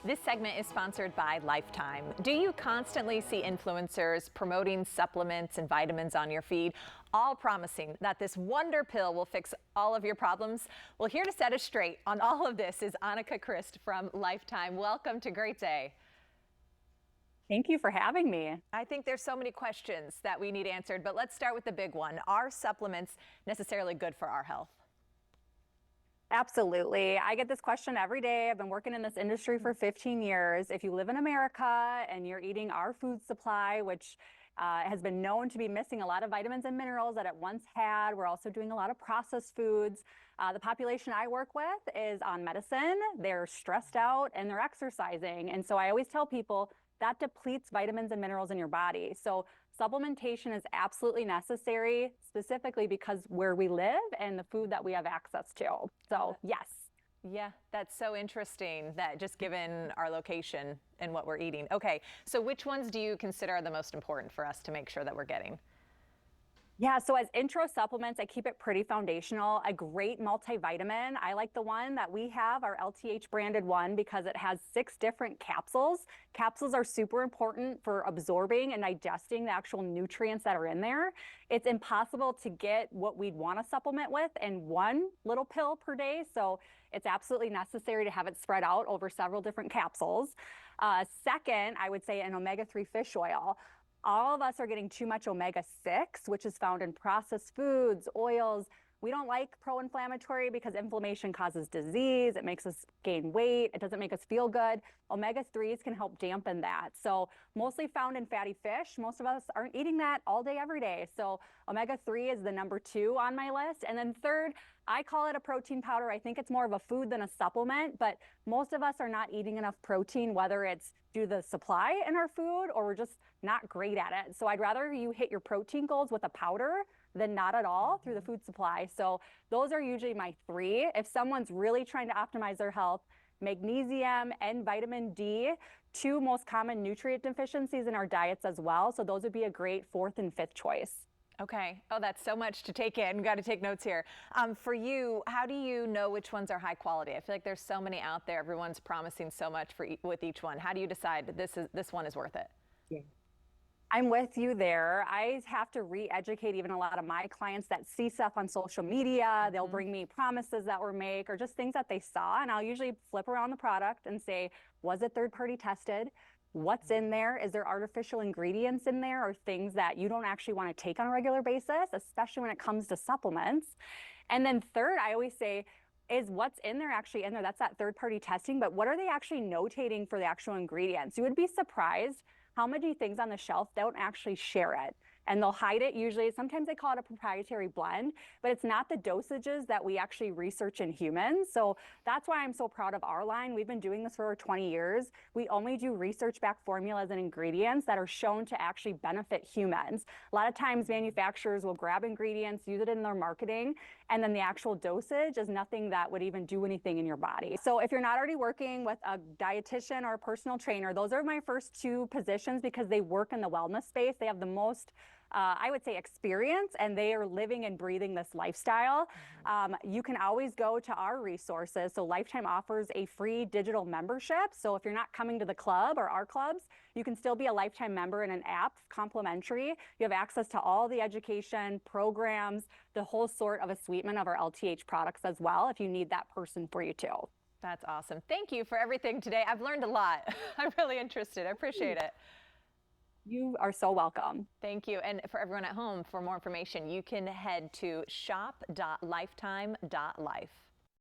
This segment is sponsored by Lifetime. Do you constantly see influencers promoting supplements and vitamins on your feed, all promising that this wonder pill will fix all of your problems? Well, here to set us straight on all of this is Annika Christ from Lifetime. Welcome to Great Day. Thank you for having me. I think there's so many questions that we need answered, but let's start with the big one. Are supplements necessarily good for our health? Absolutely. I get this question every day. I've been working in this industry for 15 years. If you live in America and you're eating our food supply, which has been known to be missing a lot of vitamins and minerals that it once had, we're also doing a lot of processed foods. The population I work with is on medicine. They're stressed out and they're exercising. And so I always tell people that depletes vitamins and minerals in your body. So supplementation is absolutely necessary, specifically because where we live and the food that we have access to. So yes. Yeah, that's so interesting that just given our location and what we're eating. Okay, so which ones do you consider are the most important for us to make sure that we're getting? Yeah, so as intro supplements, I keep it pretty foundational. A great multivitamin. I like the one that we have, our LTH branded one, because it has 6 different capsules. Capsules are super important for absorbing and digesting the actual nutrients that are in there. It's impossible to get what we'd want to supplement with in one little pill per day. So it's absolutely necessary to have it spread out over several different capsules. Second, I would say an omega-3 fish oil. All of us are getting too much omega-6, which is found in processed foods, oils. We don't like pro-inflammatory because inflammation causes disease. It makes us gain weight. It doesn't make us feel good. Omega-3s can help dampen that. So mostly found in fatty fish. Most of us aren't eating that all day, every day. So omega-3 is the number 2 on my list. And then third, I call it a protein powder. I think it's more of a food than a supplement, but most of us are not eating enough protein, whether it's due to the supply in our food or we're just not great at it. So I'd rather you hit your protein goals with a powder than not at all through the food supply. So those are usually my 3. If someone's really trying to optimize their health, magnesium and vitamin D, 2 most common nutrient deficiencies in our diets as well. So those would be a great 4th and 5th choice. Okay. Oh, that's so much to take in. Got to take notes here. For you, how do you know which ones are high quality? I feel like there's so many out there. Everyone's promising so much with each one. How do you decide this one is worth it? Yeah. I'm with you there. I have to re-educate even a lot of my clients that see stuff on social media. They'll bring me promises that were made or just things that they saw. And I'll usually flip around the product and say, was it third-party tested? What's in there? Is there artificial ingredients in there or things that you don't actually want to take on a regular basis, especially when it comes to supplements? And then third, I always say, is what's in there actually in there? That's that third-party testing, but what are they actually notating for the actual ingredients? You would be surprised how many things on the shelf don't actually share it. And they'll hide it usually. Sometimes they call it a proprietary blend, but it's not the dosages that we actually research in humans. So that's why I'm so proud of our line. We've been doing this for over 20 years. We only do research-backed formulas and ingredients that are shown to actually benefit humans. A lot of times manufacturers will grab ingredients, use it in their marketing, and then the actual dosage is nothing that would even do anything in your body. So if you're not already working with a dietitian or a personal trainer, those are my first 2 positions because they work in the wellness space. They have the most I would say experience, and they are living and breathing this lifestyle. You can always go to our resources. So Lifetime offers a free digital membership. So if you're not coming to the club or our clubs, you can still be a Lifetime member in an app, complimentary. You have access to all the education programs, the whole sort of a suite of our LTH products as well, if you need that person for you too. That's awesome. Thank you for everything today. I've learned a lot. I'm really interested. I appreciate it. You are so welcome. Thank you. And for everyone at home, for more information, you can head to shop.lifetime.life.